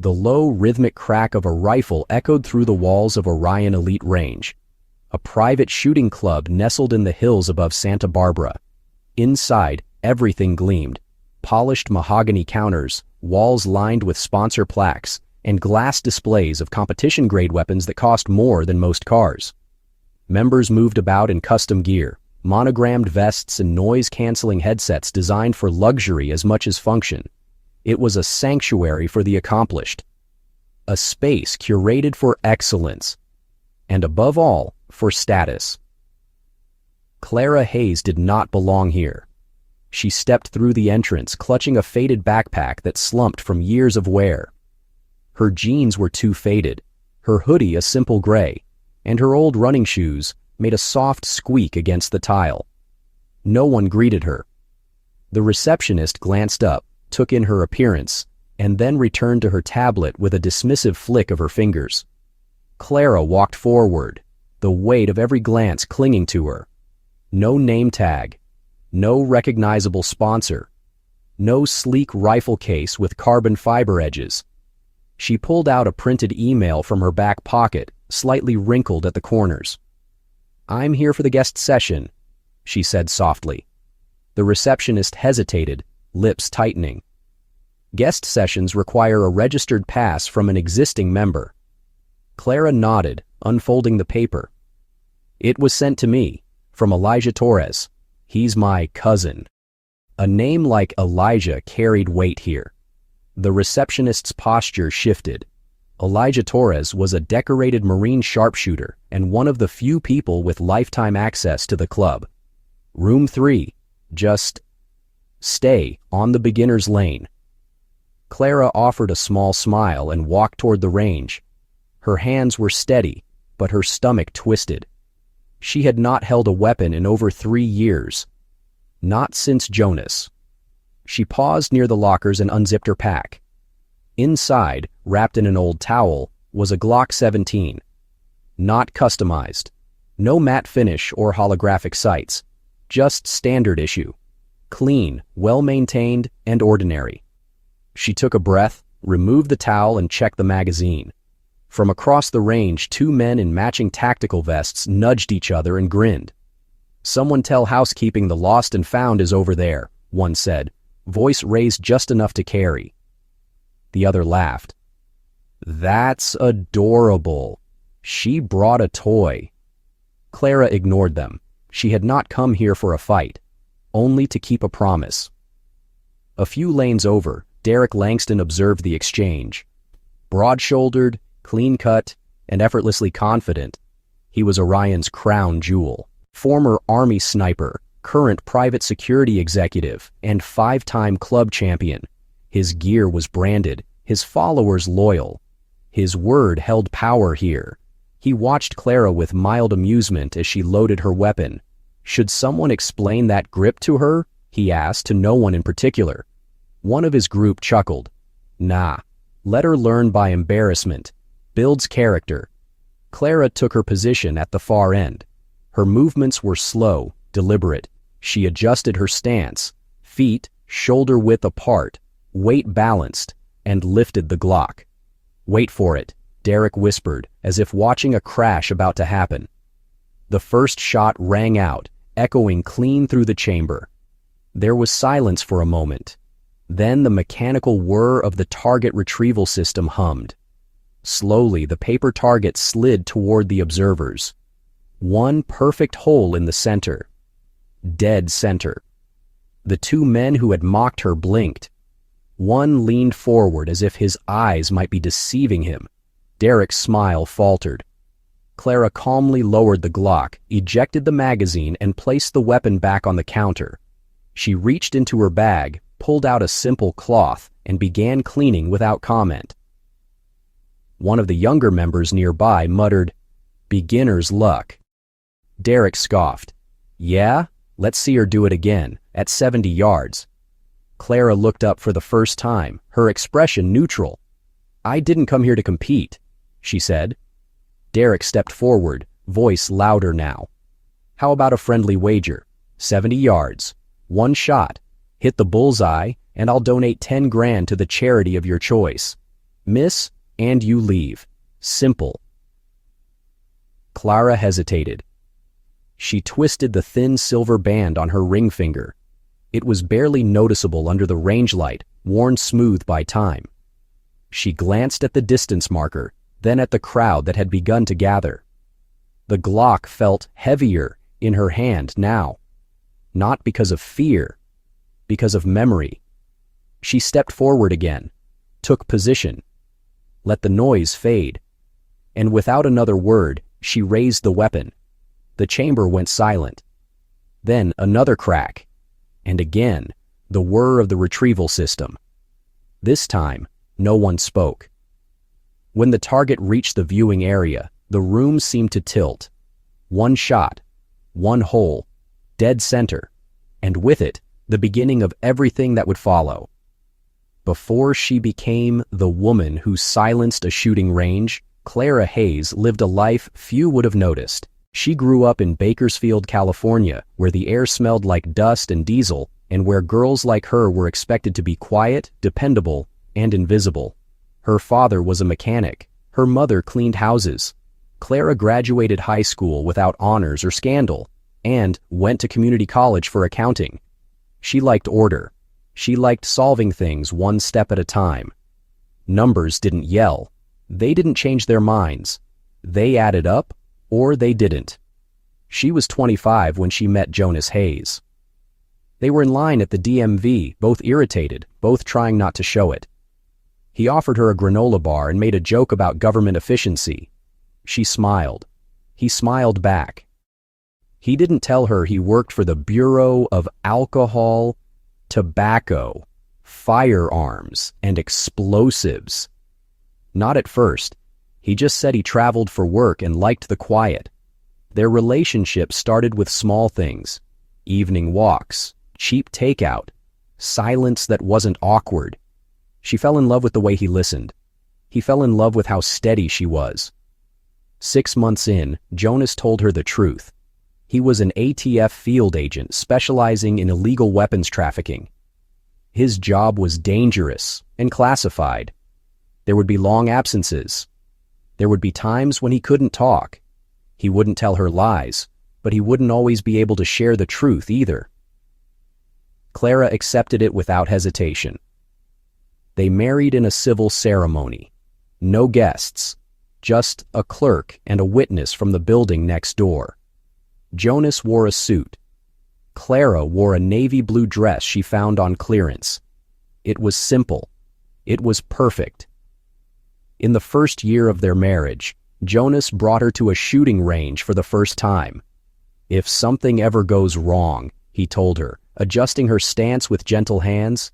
The low, rhythmic crack of a rifle echoed through the walls of Orion Elite Range, a private shooting club nestled in the hills above Santa Barbara. Inside, everything gleamed: polished mahogany counters, walls lined with sponsor plaques, and glass displays of competition-grade weapons that cost more than most cars. Members moved about in custom gear, monogrammed vests and noise-canceling headsets designed for luxury as much as function. It was a sanctuary for the accomplished, a space curated for excellence, and above all, for status. Clara Hayes did not belong here. She stepped through the entrance, clutching a faded backpack that slumped from years of wear. Her jeans were too faded, her hoodie a simple gray, and her old running shoes made a soft squeak against the tile. No one greeted her. The receptionist glanced up, took in her appearance, and then returned to her tablet with a dismissive flick of her fingers. Clara walked forward, the weight of every glance clinging to her. No name tag, no recognizable sponsor, no sleek rifle case with carbon fiber edges. She pulled out a printed email from her back pocket, slightly wrinkled at the corners. "I'm here for the guest session," she said softly. The receptionist hesitated, lips tightening. Guest sessions require a registered pass from an existing member. Clara nodded, unfolding the paper. "It was sent to me, from Elijah Torres. He's my cousin." A name like Elijah carried weight here. The receptionist's posture shifted. Elijah Torres was a decorated Marine sharpshooter and one of the few people with lifetime access to the club. Room 3. Just stay on the beginner's lane. Clara offered a small smile and walked toward the range. Her hands were steady, but her stomach twisted. She had not held a weapon in over 3 years. Not since Jonas. She paused near the lockers and unzipped her pack. Inside, wrapped in an old towel, was a Glock 17. Not customized. No matte finish or holographic sights. Just standard issue. Clean, well-maintained, and ordinary. She took a breath, removed the towel, and checked the magazine. From across the range, 2 men in matching tactical vests nudged each other and grinned. "Someone tell housekeeping the lost and found is over there," one said, voice raised just enough to carry. The other laughed. "That's adorable. She brought a toy." Clara ignored them. She had not come here for a fight, only to keep a promise. A few lanes over, Derek Langston observed the exchange. Broad-shouldered, clean-cut, and effortlessly confident, he was Orion's crown jewel. Former Army sniper, current private security executive, and 5-time club champion. His gear was branded, his followers loyal. His word held power here. He watched Clara with mild amusement as she loaded her weapon. Should someone explain that grip to her? He asked, to no one in particular. One of his group chuckled. Nah, let her learn by embarrassment. Builds character. Clara took her position at the far end. Her movements were slow, deliberate. She adjusted her stance, feet shoulder-width apart, weight balanced, and lifted the Glock. "Wait for it," Derek whispered, as if watching a crash about to happen. The first shot rang out, echoing clean through the chamber. There was silence for a moment. Then the mechanical whir of the target retrieval system hummed. Slowly, the paper target slid toward the observers. One perfect hole in the center. Dead center. The 2 men who had mocked her blinked. One leaned forward as if his eyes might be deceiving him. Derek's smile faltered. Clara calmly lowered the Glock, ejected the magazine, and placed the weapon back on the counter. She reached into her bag, pulled out a simple cloth, and began cleaning without comment. One of the younger members nearby muttered, "Beginner's luck." Derek scoffed. "Yeah? Let's see her do it again, at 70 yards. Clara looked up for the first time, her expression neutral. "I didn't come here to compete," she said. Derek stepped forward, voice louder now. "How about a friendly wager? 70 yards. 1 shot. Hit the bullseye, and I'll donate 10 grand to the charity of your choice." Miss, and you leave. Simple. Clara hesitated. She twisted the thin silver band on her ring finger. It was barely noticeable under the range light, worn smooth by time. She glanced at the distance marker, then at the crowd that had begun to gather. The Glock felt heavier in her hand now, not because of fear, because of memory. She stepped forward again, took position, let the noise fade, and without another word, she raised the weapon. The chamber went silent. Then another crack, and again, the whir of the retrieval system. This time, no one spoke. When the target reached the viewing area, the room seemed to tilt. One shot, one hole, dead center, and with it, the beginning of everything that would follow. Before she became the woman who silenced a shooting range, Clara Hayes lived a life few would have noticed. She grew up in Bakersfield, California, where the air smelled like dust and diesel, and where girls like her were expected to be quiet, dependable, and invisible. Her father was a mechanic. Her mother cleaned houses. Clara graduated high school without honors or scandal, and went to community college for accounting. She liked order. She liked solving things one step at a time. Numbers didn't yell. They didn't change their minds. They added up, or they didn't. She was 25 when she met Jonas Hayes. They were in line at the DMV, both irritated, both trying not to show it. He offered her a granola bar and made a joke about government efficiency. She smiled. He smiled back. He didn't tell her he worked for the Bureau of Alcohol, Tobacco, Firearms, and Explosives. Not at first. He just said he traveled for work and liked the quiet. Their relationship started with small things: evening walks, cheap takeout, silence that wasn't awkward. She fell in love with the way he listened. He fell in love with how steady she was. 6 months in, Jonas told her the truth. He was an ATF field agent specializing in illegal weapons trafficking. His job was dangerous and classified. There would be long absences. There would be times when he couldn't talk. He wouldn't tell her lies, but he wouldn't always be able to share the truth either. Clara accepted it without hesitation. They married in a civil ceremony. No guests, just a clerk and a witness from the building next door. Jonas wore a suit. Clara wore a navy blue dress she found on clearance. It was simple. It was perfect. In the first year of their marriage, Jonas brought her to a shooting range for the first time. "If something ever goes wrong," he told her, adjusting her stance with gentle hands,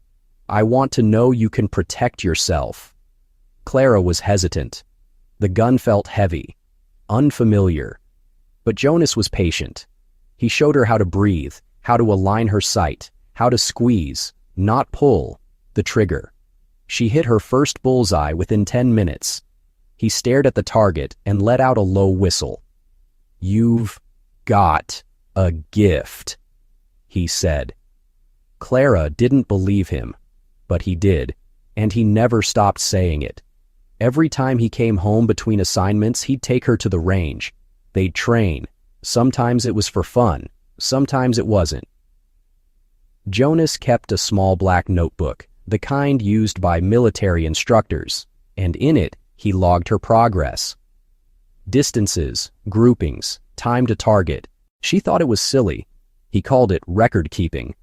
"I want to know you can protect yourself." Clara was hesitant. The gun felt heavy, unfamiliar. But Jonas was patient. He showed her how to breathe, how to align her sight, how to squeeze, not pull, the trigger. She hit her first bullseye within 10 minutes. He stared at the target and let out a low whistle. "You've got a gift," he said. Clara didn't believe him, but he did, and he never stopped saying it. Every time he came home between assignments, he'd take her to the range. They'd train. Sometimes it was for fun, sometimes it wasn't. Jonas kept a small black notebook, the kind used by military instructors, and in it he logged her progress. Distances, groupings, time to target. She thought it was silly. He called it record keeping.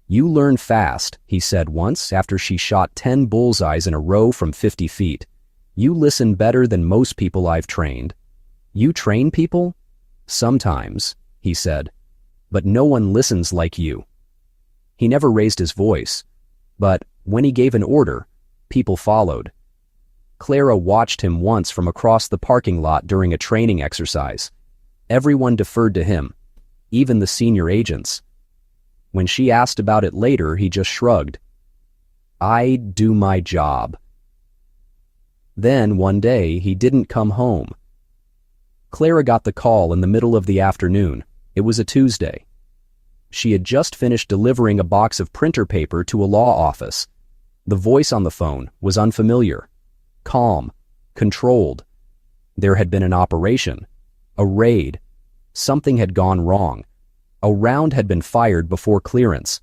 "You learn fast," he said once after she shot 10 bullseyes in a row from 50 feet. "You listen better than most people I've trained." "You train people?" "Sometimes," he said, "but no one listens like you." He never raised his voice, but when he gave an order, people followed. Clara watched him once from across the parking lot during a training exercise. Everyone deferred to him, even the senior agents. When she asked about it later, he just shrugged. "I do my job." Then one day, he didn't come home. Clara got the call in the middle of the afternoon. It was a Tuesday. She had just finished delivering a box of printer paper to a law office. The voice on the phone was unfamiliar. calm, controlled. There had been an operation, a raid. Something had gone wrong. A round had been fired before clearance.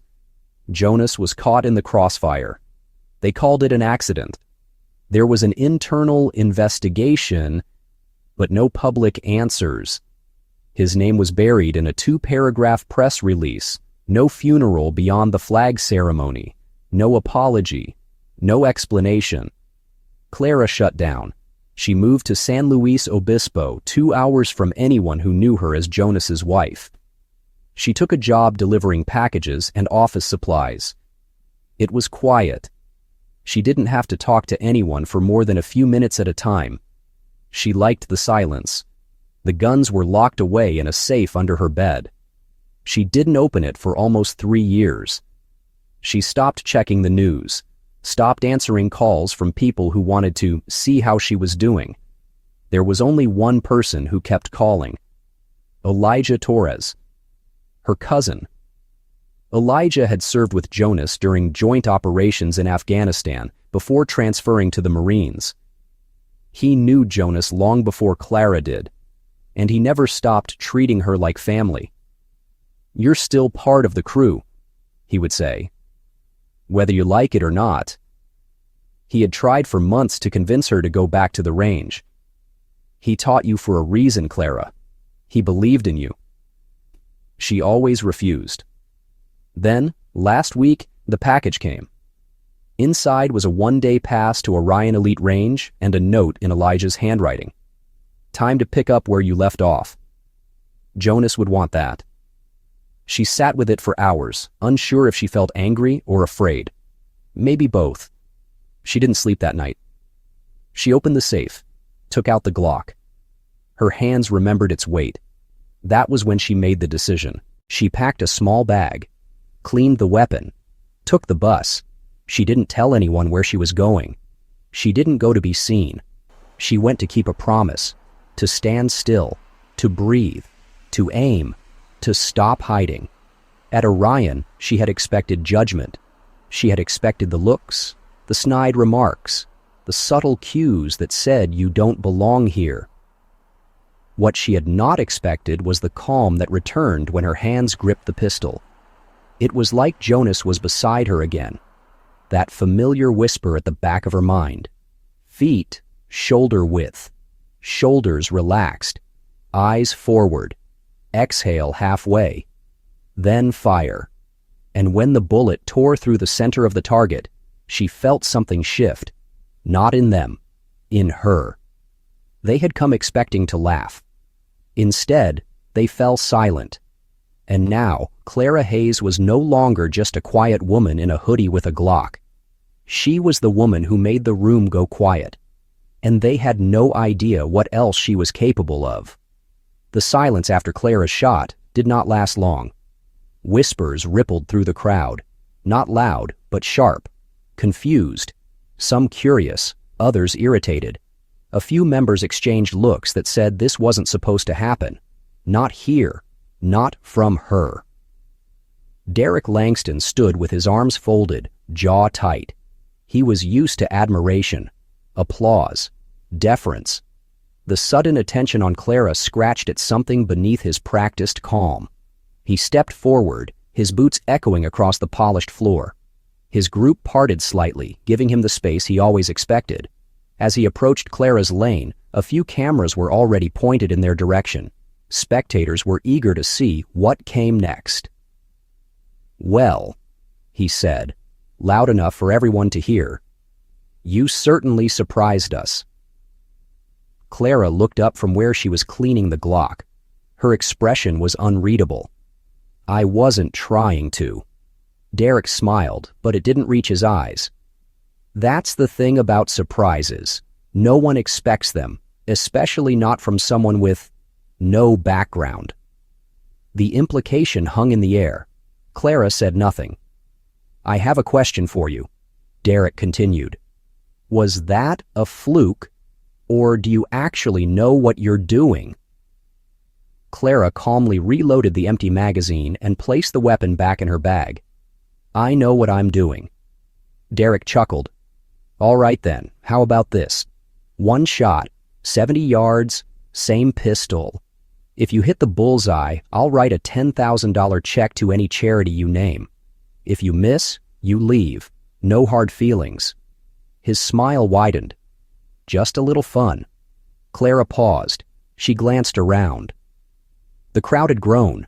Jonas was caught in the crossfire. They called it an accident. There was an internal investigation, but no public answers. His name was buried in a 2-paragraph press release. No funeral beyond the flag ceremony. No apology. No explanation. Clara shut down. She moved to San Luis Obispo, 2 hours from anyone who knew her as Jonas's wife. She took a job delivering packages and office supplies. It was quiet. She didn't have to talk to anyone for more than a few minutes at a time. She liked the silence. The guns were locked away in a safe under her bed. She didn't open it for almost 3 years. She stopped checking the news, stopped answering calls from people who wanted to see how she was doing. There was only one person who kept calling. Elijah Torres, her cousin. Elijah had served with Jonas during joint operations in Afghanistan before transferring to the Marines. He knew Jonas long before Clara did, and he never stopped treating her like family. "You're still part of the crew," he would say, "whether you like it or not." He had tried for months to convince her to go back to the range. "He taught you for a reason, Clara. He believed in you." She always refused. Then, last week, the package came. Inside was a 1-day pass to Orion Elite Range and a note in Elijah's handwriting. "Time to pick up where you left off." Jonas would want that. She sat with it for hours, unsure if she felt angry or afraid. Maybe both. She didn't sleep that night. She opened the safe, took out the Glock. Her hands remembered its weight. That was when she made the decision. She packed a small bag, cleaned the weapon, took the bus. She didn't tell anyone where she was going. She didn't go to be seen. She went to keep a promise, to stand still, to breathe, to aim, to stop hiding. At Orion, she had expected judgment. She had expected the looks, the snide remarks, the subtle cues that said you don't belong here. What she had not expected was the calm that returned when her hands gripped the pistol. It was like Jonas was beside her again. That familiar whisper at the back of her mind. Feet shoulder width, shoulders relaxed, eyes forward, exhale halfway, then fire. And when the bullet tore through the center of the target, she felt something shift. Not in them, in her. They had come expecting to laugh. Instead, they fell silent. And now, Clara Hayes was no longer just a quiet woman in a hoodie with a Glock. She was the woman who made the room go quiet. And they had no idea what else she was capable of. The silence after Clara's shot did not last long. Whispers rippled through the crowd, not loud, but sharp, confused, some curious, others irritated. A few members exchanged looks that said this wasn't supposed to happen. Not here, not from her. Derek Langston stood with his arms folded, jaw tight. He was used to admiration, applause, deference. The sudden attention on Clara scratched at something beneath his practiced calm. He stepped forward, his boots echoing across the polished floor. His group parted slightly, giving him the space he always expected. As he approached Clara's lane, a few cameras were already pointed in their direction. Spectators were eager to see what came next. "Well," he said, loud enough for everyone to hear, "you certainly surprised us." Clara looked up from where she was cleaning the Glock. Her expression was unreadable. "I wasn't trying to." Derek smiled, but it didn't reach his eyes. That's the thing about surprises. No one expects them, especially not from someone with no background. The implication hung in the air. Clara said nothing. "I have a question for you," Derek continued. "Was that a fluke, or do you actually know what you're doing?" Clara calmly reloaded the empty magazine and placed the weapon back in her bag. "I know what I'm doing." Derek chuckled. "All right then, how about this? One shot, 70 yards, same pistol. If you hit the bullseye, I'll write a $10,000 check to any charity you name. If you miss, you leave. No hard feelings. His smile widened. Just a little fun. Clara paused. She glanced around. The crowd had grown.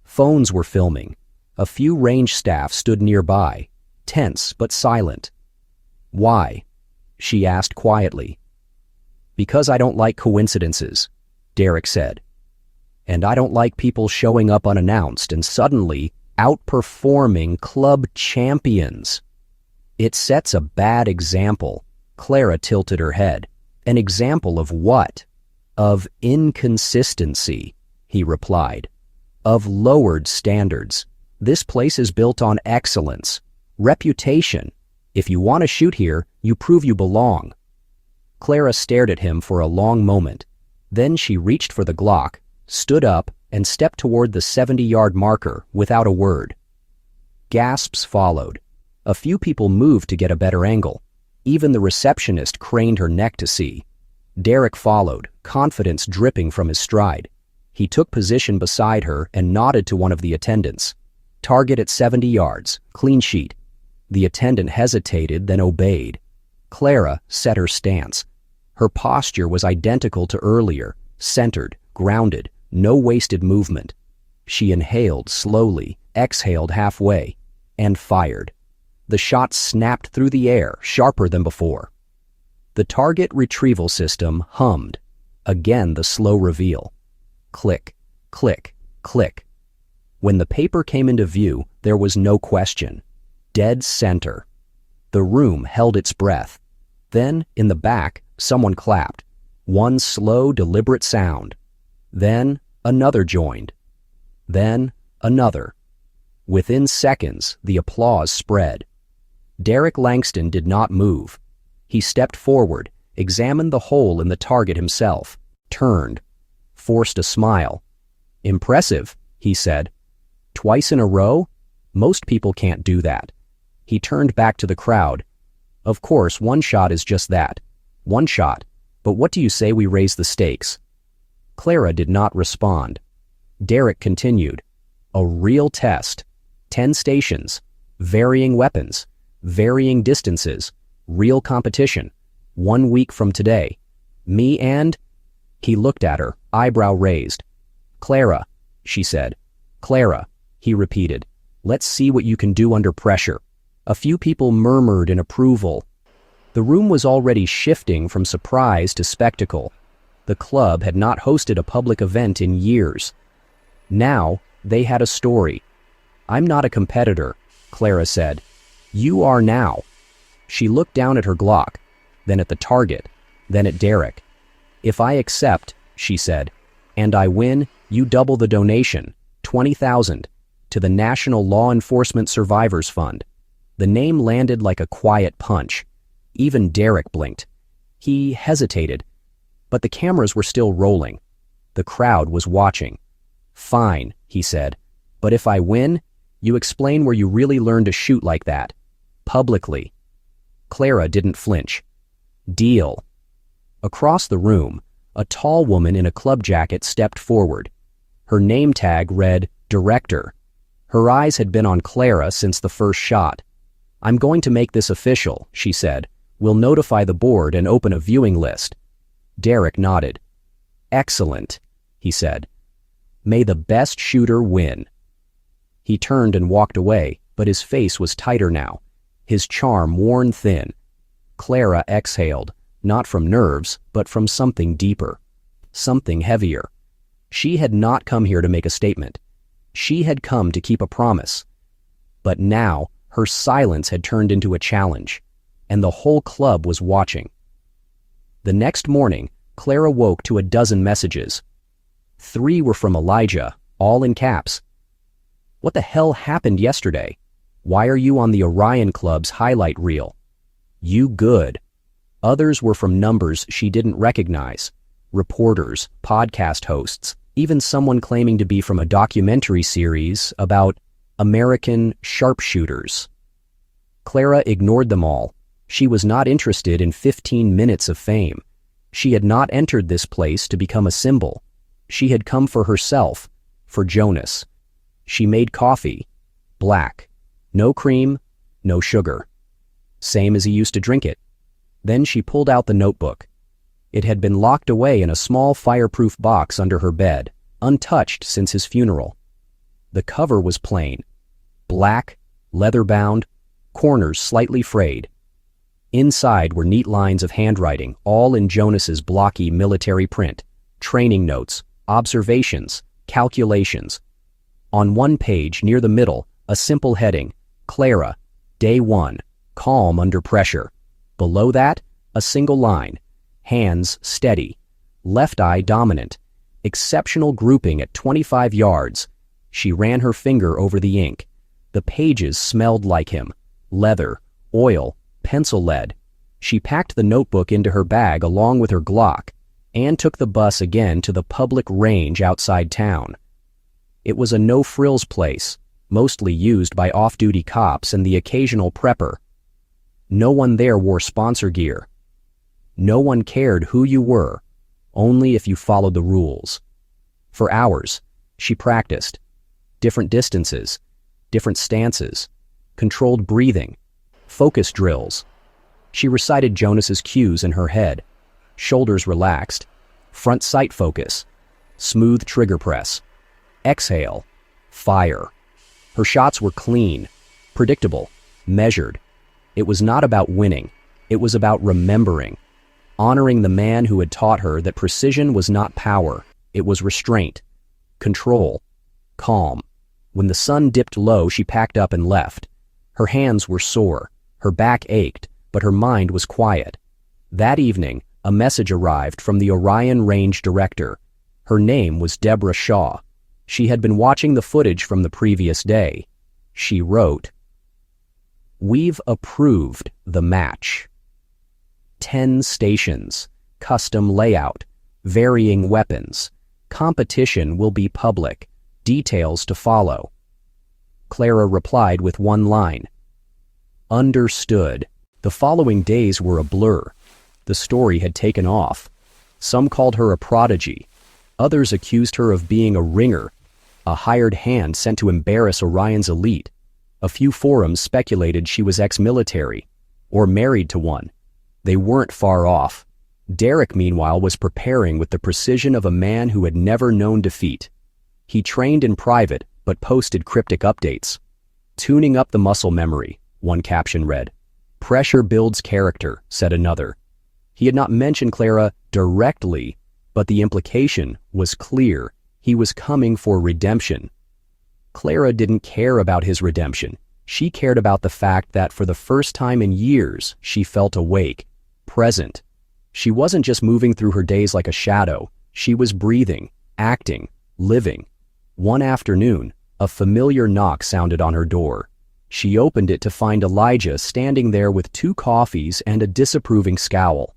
Phones were filming. A few range staff stood nearby, tense but silent. Why? She asked quietly. Because I don't like coincidences, Derek said. And I don't like people showing up unannounced and suddenly outperforming club champions. It sets a bad example. Clara tilted her head. An example of what? Of inconsistency, he replied. Of lowered standards. This place is built on excellence. Reputation. If you want to shoot here, you prove you belong. Clara stared at him for a long moment. Then she reached for the Glock, stood up, and stepped toward the 70-yard marker without a word. Gasps followed. A few people moved to get a better angle. Even the receptionist craned her neck to see. Derek followed, confidence dripping from his stride. He took position beside her and nodded to one of the attendants. Target at 70 yards, clean sheet. The attendant hesitated, then obeyed. Clara set her stance. Her posture was identical to earlier, centered, grounded, no wasted movement. She inhaled slowly, exhaled halfway, and fired. The shot snapped through the air, sharper than before. The target retrieval system hummed. Again the slow reveal. Click, click, click. When the paper came into view, there was no question. Dead center. The room held its breath. Then, in the back, someone clapped. One slow, deliberate sound. Then, another joined. Then, another. Within seconds, the applause spread. Derek Langston did not move. He stepped forward, examined the hole in the target himself, turned, forced a smile. Impressive, he said. Twice in a row? Most people can't do that. He turned back to the crowd. Of course, one shot is just that. One shot. But what do you say we raise the stakes? Clara did not respond. Derek continued. A real test. 10 stations. Varying weapons. Varying distances. Real competition. 1 week from today. Me and... He looked at her, eyebrow raised. Clara, she said. Clara, he repeated. Let's see what you can do under pressure. A few people murmured in approval. The room was already shifting from surprise to spectacle. The club had not hosted a public event in years. Now, they had a story. I'm not a competitor, Clara said. You are now. She looked down at her Glock, then at the target, then at Derek. If I accept, she said, and I win, you double the donation, $20,000, to the National Law Enforcement Survivors Fund. The name landed like a quiet punch. Even Derek blinked. He hesitated, but the cameras were still rolling. The crowd was watching. Fine, he said, but if I win, you explain where you really learned to shoot like that. Publicly. Clara didn't flinch. Deal. Across the room, a tall woman in a club jacket stepped forward. Her name tag read, Director. Her eyes had been on Clara since the first shot. I'm going to make this official, she said. We'll notify the board and open a viewing list. Derek nodded. Excellent, he said. May the best shooter win. He turned and walked away, but his face was tighter now, his charm worn thin. Clara exhaled, not from nerves, but from something deeper, something heavier. She had not come here to make a statement. She had come to keep a promise. But now, her silence had turned into a challenge, and the whole club was watching. The next morning, Clara woke to a dozen messages. 3 were from Elijah, all in caps. What the hell happened yesterday? Why are you on the Orion Club's highlight reel? You good. Others were from numbers she didn't recognize. Reporters, podcast hosts, even someone claiming to be from a documentary series about American sharpshooters. Clara ignored them all. She was not interested in 15 minutes of fame. She had not entered this place to become a symbol. She had come for herself, for Jonas. She made coffee, black, no cream, no sugar. Same as he used to drink it. Then she pulled out the notebook. It had been locked away in a small fireproof box under her bed, untouched since his funeral. The cover was plain, black, leather-bound, corners slightly frayed. Inside were neat lines of handwriting, all in Jonas's blocky military print, training notes, observations, calculations. On one page, near the middle, a simple heading, Clara, Day 1, calm under pressure. Below that, a single line, hands steady, left eye dominant, exceptional grouping at 25 yards. She ran her finger over the ink. The pages smelled like him, leather, oil, pencil lead. She packed the notebook into her bag along with her Glock and took the bus again to the public range outside town. It was a no-frills place, mostly used by off-duty cops and the occasional prepper. No one there wore sponsor gear. No one cared who you were, only if you followed the rules. For hours, she practiced. Different distances, different stances, controlled breathing, focus drills. She recited Jonas's cues in her head. Shoulders relaxed, front sight focus, smooth trigger press, exhale, fire. Her shots were clean, predictable, measured. It was not about winning. It was about remembering, honoring the man who had taught her that precision was not power. It was restraint, control, calm. When the sun dipped low, she packed up and left. Her hands were sore, her back ached, but her mind was quiet. That evening, a message arrived from the Orion Range director. Her name was Deborah Shaw. She had been watching the footage from the previous day. She wrote, "We've approved the match. 10 stations, custom layout, varying weapons. Competition will be public. Details to follow." Clara replied with one line, "Understood." The following days were a blur. The story had taken off. Some called her a prodigy. Others accused her of being a ringer, a hired hand sent to embarrass Orion's elite. A few forums speculated she was ex-military, or married to one. They weren't far off. Derek, meanwhile, was preparing with the precision of a man who had never known defeat. He trained in private, but posted cryptic updates. "Tuning up the muscle memory," one caption read. "Pressure builds character," said another. He had not mentioned Clara directly, but the implication was clear. He was coming for redemption. Clara didn't care about his redemption. She cared about the fact that for the first time in years, she felt awake, present. She wasn't just moving through her days like a shadow. She was breathing, acting, living. One afternoon, a familiar knock sounded on her door. She opened it to find Elijah standing there with 2 coffees and a disapproving scowl.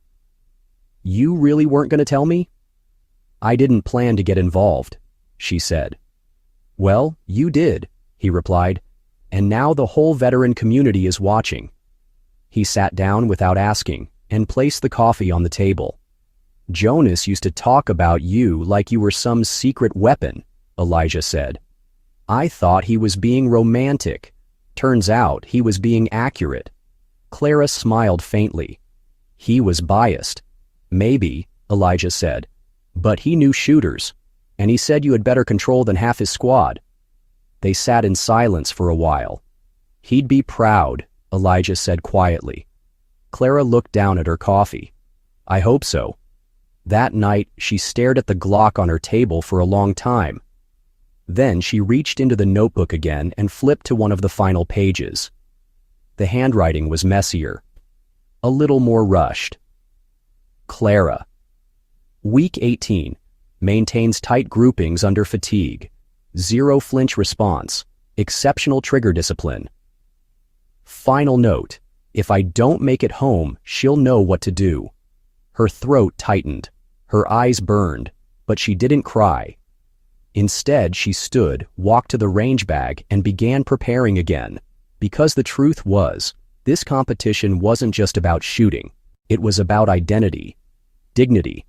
"You really weren't going to tell me?" "I didn't plan to get involved," she said. "Well, you did," he replied, "and now the whole veteran community is watching." He sat down without asking and placed the coffee on the table. "Jonas used to talk about you like you were some secret weapon," Elijah said. "I thought he was being romantic. Turns out he was being accurate." Clara smiled faintly. "He was biased." "Maybe," Elijah said, "but he knew shooters, and he said you had better control than half his squad." They sat in silence for a while. "He'd be proud," Elijah said quietly. Clara looked down at her coffee. "I hope so." That night, she stared at the Glock on her table for a long time. Then she reached into the notebook again and flipped to one of the final pages. The handwriting was messier, a little more rushed. Clara. Week 18. Maintains tight groupings under fatigue. 0 flinch response. Exceptional trigger discipline. Final note. If I don't make it home, she'll know what to do. Her throat tightened. Her eyes burned, but she didn't cry. Instead, she stood, walked to the range bag, and began preparing again. Because the truth was, this competition wasn't just about shooting. It was about identity, dignity,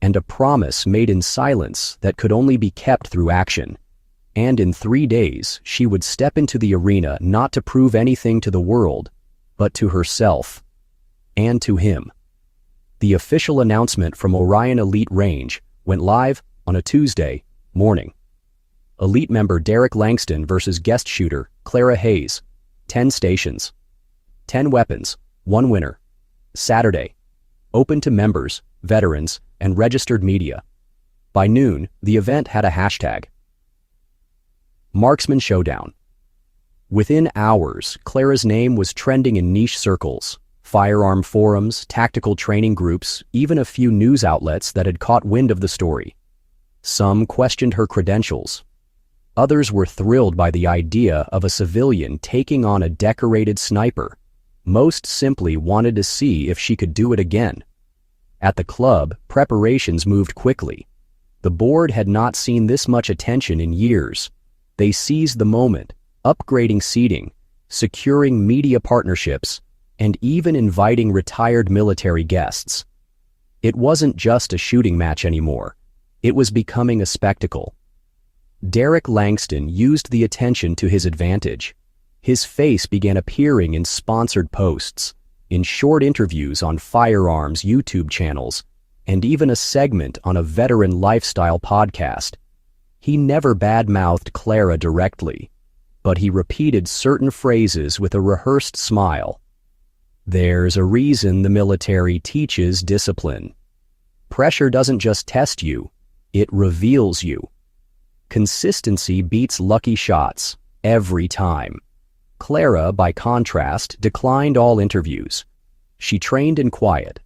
and a promise made in silence that could only be kept through action. And in 3 days, she would step into the arena not to prove anything to the world, but to herself and to him. The official announcement from Orion Elite Range went live on a Tuesday morning. Elite member Derek Langston versus guest shooter Clara Hayes. 10 stations. 10 weapons. 1 winner. Saturday. Open to members, veterans, and registered media. By noon, the event had a hashtag. Marksman Showdown. Within hours, Clara's name was trending in niche circles, firearm forums, tactical training groups, even a few news outlets that had caught wind of the story. Some questioned her credentials. Others were thrilled by the idea of a civilian taking on a decorated sniper. Most simply wanted to see if she could do it again. At the club, preparations moved quickly. The board had not seen this much attention in years. They seized the moment, upgrading seating, securing media partnerships, and even inviting retired military guests. It wasn't just a shooting match anymore. It was becoming a spectacle. Derek Langston used the attention to his advantage. His face began appearing in sponsored posts, in short interviews on firearms YouTube channels, and even a segment on a veteran lifestyle podcast. He never badmouthed Clara directly, but he repeated certain phrases with a rehearsed smile. There's a reason the military teaches discipline. Pressure doesn't just test you, it reveals you. Consistency beats lucky shots, every time. Clara, by contrast, declined all interviews. She trained in quiet.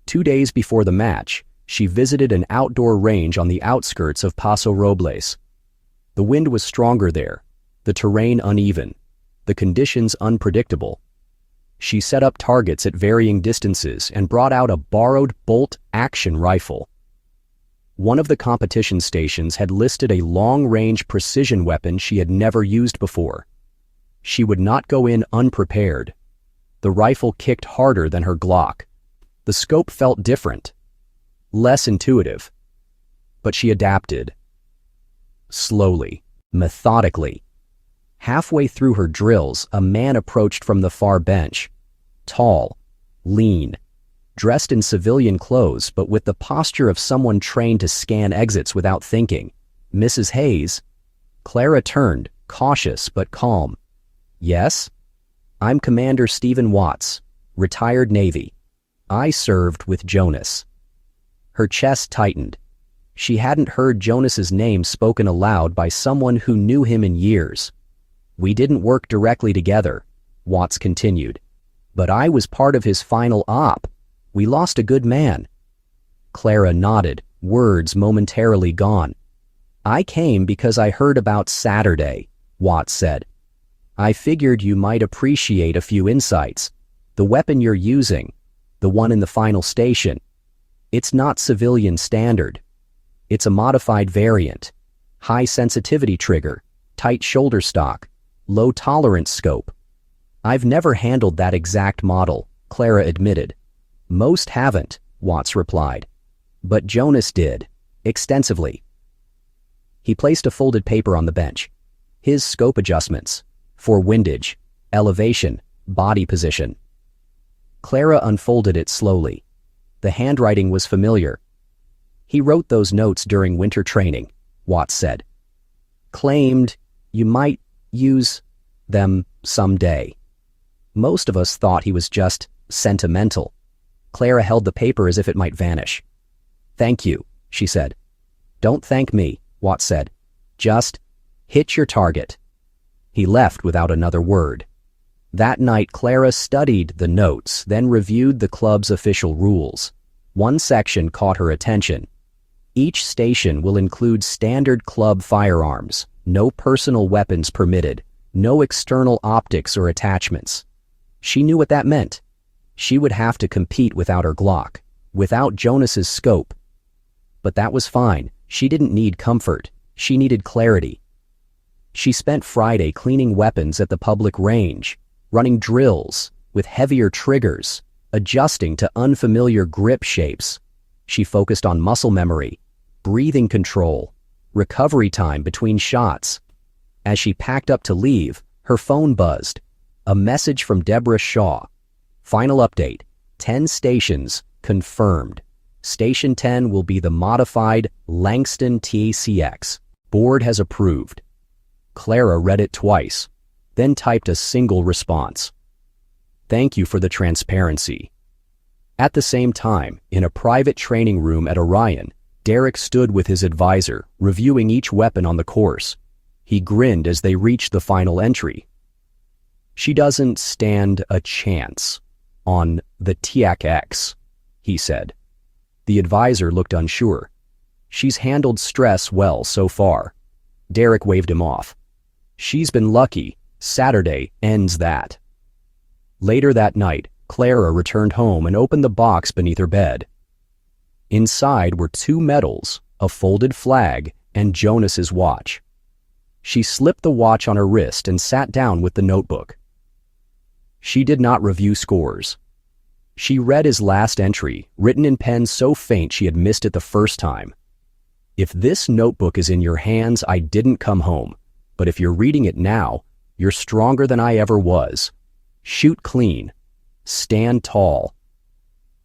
2 days before the match, she visited an outdoor range on the outskirts of Paso Robles. The wind was stronger there, the terrain uneven, the conditions unpredictable. She set up targets at varying distances and brought out a borrowed bolt-action rifle. One of the competition stations had listed a long-range precision weapon she had never used before. She would not go in unprepared. The rifle kicked harder than her Glock. The scope felt different, less intuitive. But she adapted. Slowly, methodically. Halfway through her drills, a man approached from the far bench. Tall, lean, dressed in civilian clothes but with the posture of someone trained to scan exits without thinking. Mrs. Hayes? Clara turned, cautious but calm. Yes? I'm Commander Stephen Watts, retired Navy. I served with Jonas. Her chest tightened. She hadn't heard Jonas's name spoken aloud by someone who knew him in years. We didn't work directly together, Watts continued. But I was part of his final op. We lost a good man. Clara nodded, words momentarily gone. I came because I heard about Saturday, Watts said. I figured you might appreciate a few insights. The weapon you're using, the one in the final station, it's not civilian standard. It's a modified variant. High sensitivity trigger, tight shoulder stock, low tolerance scope. I've never handled that exact model, Clara admitted. Most haven't, Watts replied. But Jonas did, extensively. He placed a folded paper on the bench. His scope adjustments, for windage, elevation, body position. Clara unfolded it slowly. The handwriting was familiar. He wrote those notes during winter training, Watts said. Claimed you might use them someday. Most of us thought he was just sentimental. Clara held the paper as if it might vanish. Thank you, she said. Don't thank me, Watts said. Just hit your target. He left without another word. That night, Clara studied the notes, then reviewed the club's official rules. One section caught her attention. Each station will include standard club firearms, no personal weapons permitted, no external optics or attachments. She knew what that meant. She would have to compete without her Glock, without Jonas's scope. But that was fine. She didn't need comfort. She needed clarity. She spent Friday cleaning weapons at the public range, running drills with heavier triggers, adjusting to unfamiliar grip shapes. She focused on muscle memory, breathing control, recovery time between shots. As she packed up to leave, her phone buzzed. A message from Deborah Shaw. Final update. 10 stations confirmed. Station 10 will be the modified Langston TACX. Board has approved. Clara read it twice, then typed a single response. Thank you for the transparency. At the same time, in a private training room at Orion, Derek stood with his advisor, reviewing each weapon on the course. He grinned as they reached the final entry. She doesn't stand a chance on the TACX, he said. The advisor looked unsure. She's handled stress well so far. Derek waved him off. She's been lucky. Saturday ends that. Later that night, Clara returned home and opened the box beneath her bed. Inside were 2 medals, a folded flag, and Jonas's watch. She slipped the watch on her wrist and sat down with the notebook. She did not review scores. She read his last entry, written in pen so faint she had missed it the first time. If this notebook is in your hands, I didn't come home. But if you're reading it now, you're stronger than I ever was. Shoot clean. Stand tall.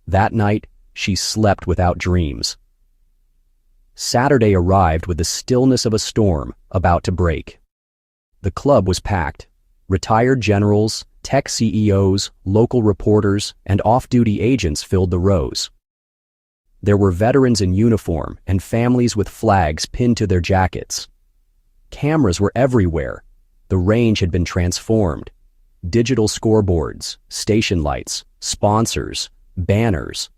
That night, she slept without dreams. Saturday arrived with the stillness of a storm about to break. The club was packed. Retired generals, tech CEOs, local reporters, and off-duty agents filled the rows. There were veterans in uniform and families with flags pinned to their jackets. Cameras were everywhere. The range had been transformed. Digital scoreboards, station lights, sponsors, banners.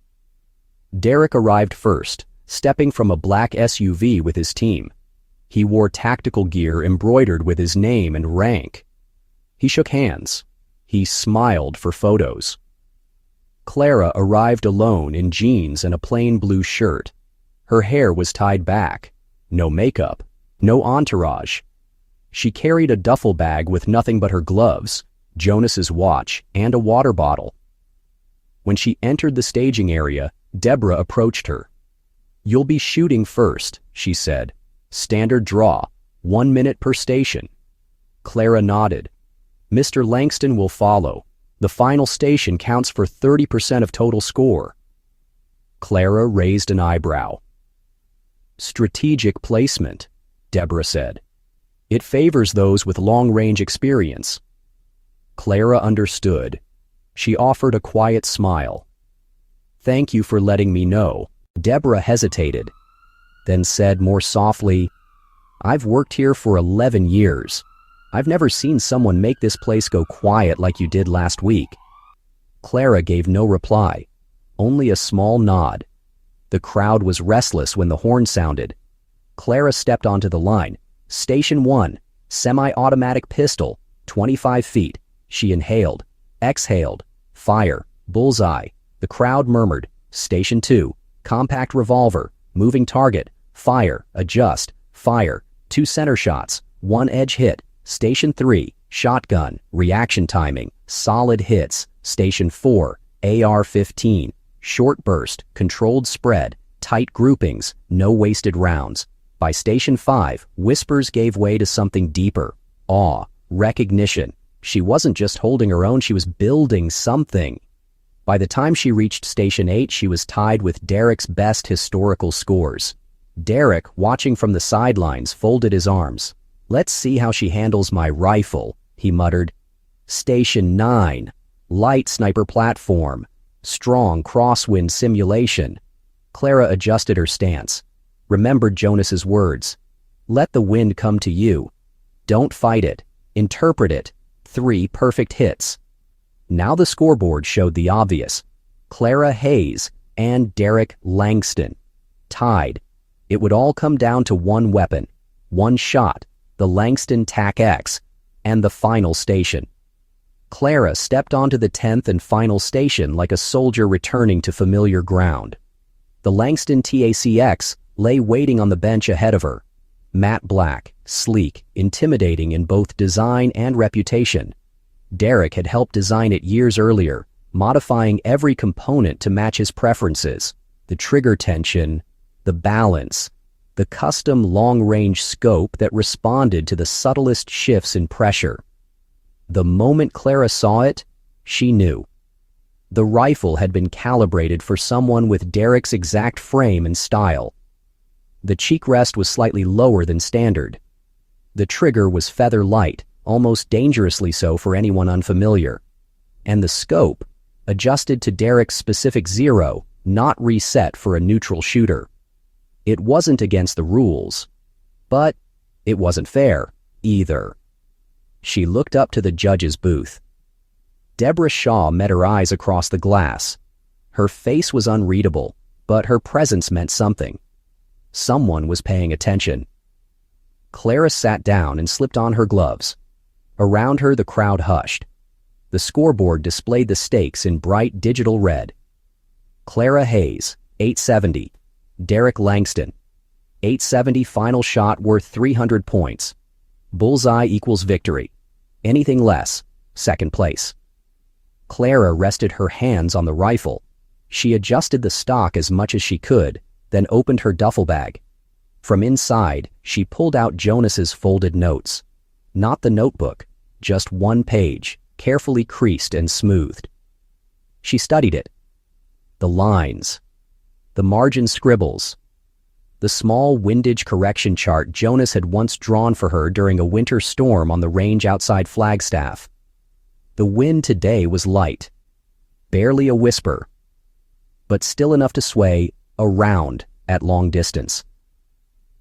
Derek arrived first, stepping from a black SUV with his team. He wore tactical gear embroidered with his name and rank. He shook hands. He smiled for photos. Clara arrived alone in jeans and a plain blue shirt. Her hair was tied back. No makeup. No entourage. She carried a duffel bag with nothing but her gloves, Jonas's watch, and a water bottle. When she entered the staging area, Deborah approached her. "You'll be shooting first," she said. "Standard draw, 1 minute per station." Clara nodded. "Mr. Langston will follow. The final station counts for 30% of total score." Clara raised an eyebrow. "Strategic placement," Deborah said. "It favors those with long-range experience." Clara understood. She offered a quiet smile. "Thank you for letting me know." Deborah hesitated, then said more softly, "I've worked here for 11 years. I've never seen someone make this place go quiet like you did last week." Clara gave no reply, only a small nod. The crowd was restless when the horn sounded. Clara stepped onto the line. "Station 1, semi-automatic pistol, 25 feet. She inhaled, exhaled, fire, bullseye. The crowd murmured. "Station 2, compact revolver, moving target, fire, adjust, fire, 2 center shots, 1 edge hit." Station 3, shotgun, reaction timing, solid hits. Station 4, AR-15, short burst, controlled spread, tight groupings, no wasted rounds. By Station 5, whispers gave way to something deeper. Awe, recognition. She wasn't just holding her own, she was building something. By the time she reached Station 8, she was tied with Derek's best historical scores. Derek, watching from the sidelines, folded his arms. "Let's see how she handles my rifle," he muttered. Station 9, light sniper platform, strong crosswind simulation. Clara adjusted her stance, remembered Jonas's words. "Let the wind come to you. Don't fight it. Interpret it. 3 perfect hits." Now the scoreboard showed the obvious. Clara Hayes and Derek Langston. Tied. It would all come down to one weapon, one shot, the Langston TACX, and the final station. Clara stepped onto the 10th and final station like a soldier returning to familiar ground. The Langston TACX lay waiting on the bench ahead of her. Matte black, sleek, intimidating in both design and reputation. Derek had helped design it years earlier, modifying every component to match his preferences. The trigger tension, the balance, the custom long-range scope that responded to the subtlest shifts in pressure. The moment Clara saw it, she knew. The rifle had been calibrated for someone with Derek's exact frame and style. The cheek rest was slightly lower than standard. The trigger was feather light, almost dangerously so for anyone unfamiliar. And the scope, adjusted to Derek's specific 0, not reset for a neutral shooter. It wasn't against the rules, but it wasn't fair, either. She looked up to the judge's booth. Deborah Shaw met her eyes across the glass. Her face was unreadable, but her presence meant something. Someone was paying attention. Clara sat down and slipped on her gloves. Around her, the crowd hushed. The scoreboard displayed the stakes in bright digital red. Clara Hayes, 870. Derek Langston, 870 final shot worth 300 points. Bullseye equals victory. Anything less, second place. Clara rested her hands on the rifle. She adjusted the stock as much as she could, then opened her duffel bag. From inside, she pulled out Jonas's folded notes. Not the notebook, just one page, carefully creased and smoothed. She studied it. The lines, the margin scribbles, the small windage correction chart Jonas had once drawn for her during a winter storm on the range outside Flagstaff. The wind today was light, barely a whisper, but still enough to sway around at long distance.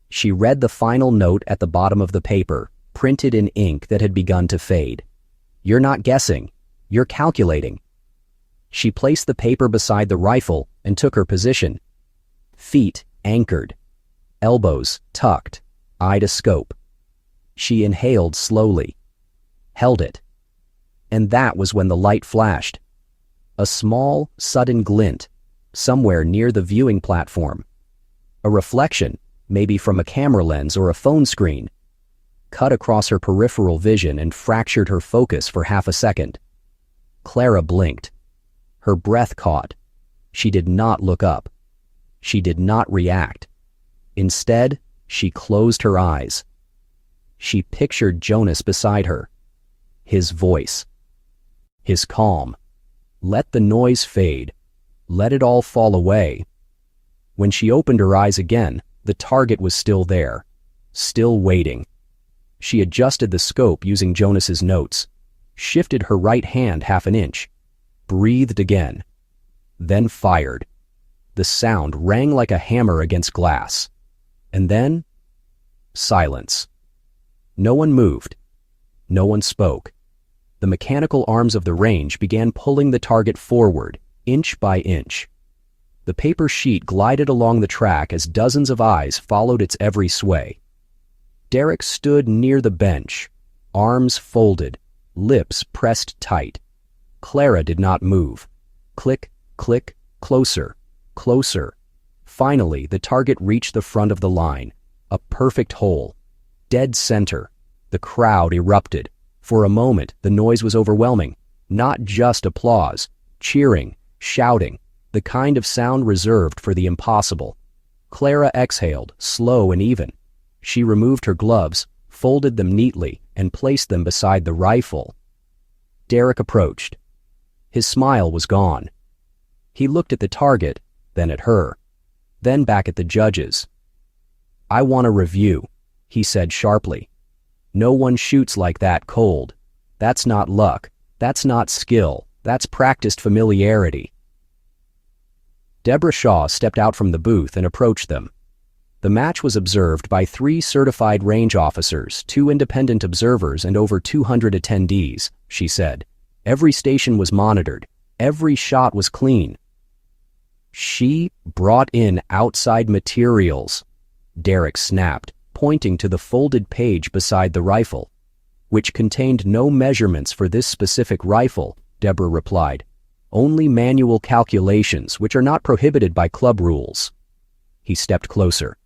She read the final note at the bottom of the paper, printed in ink that had begun to fade. You're not guessing, you're calculating. She placed the paper beside the rifle and took her position. Feet anchored, elbows tucked, eye to scope. She inhaled slowly, held it. And that was when the light flashed. A small, sudden glint, somewhere near the viewing platform. A reflection, maybe from a camera lens or a phone screen, cut across her peripheral vision and fractured her focus for half a second. Clara blinked. Her breath caught. She did not look up. She did not react. Instead, she closed her eyes. She pictured Jonas beside her. His voice. His calm. Let the noise fade. Let it all fall away. When she opened her eyes again, the target was still there, still waiting. She adjusted the scope using Jonas's notes, shifted her right hand half an inch, breathed again, then fired. The sound rang like a hammer against glass. And then, silence. No one moved. No one spoke. The mechanical arms of the range began pulling the target forward, inch by inch. The paper sheet glided along the track as dozens of eyes followed its every sway. Derek stood near the bench, arms folded, lips pressed tight. Clara did not move. Click, click, closer, closer. Finally, the target reached the front of the line, a perfect hole. Dead center. The crowd erupted. For a moment, the noise was overwhelming. Not just applause, cheering, shouting, the kind of sound reserved for the impossible. Clara exhaled, slow and even. She removed her gloves, folded them neatly, and placed them beside the rifle. Derek approached. His smile was gone. He looked at the target, then at her, then back at the judges. "I want a review," he said sharply. "No one shoots like that cold. That's not luck. That's not skill. That's practiced familiarity." Deborah Shaw stepped out from the booth and approached them. The match was observed by 3 certified range officers, 2 independent observers, and over 200 attendees, she said. Every station was monitored. Every shot was clean. "She brought in outside materials," Derek snapped, pointing to the folded page beside the rifle. "Which contained no measurements for this specific rifle," Deborah replied. "Only manual calculations, which are not prohibited by club rules." He stepped closer.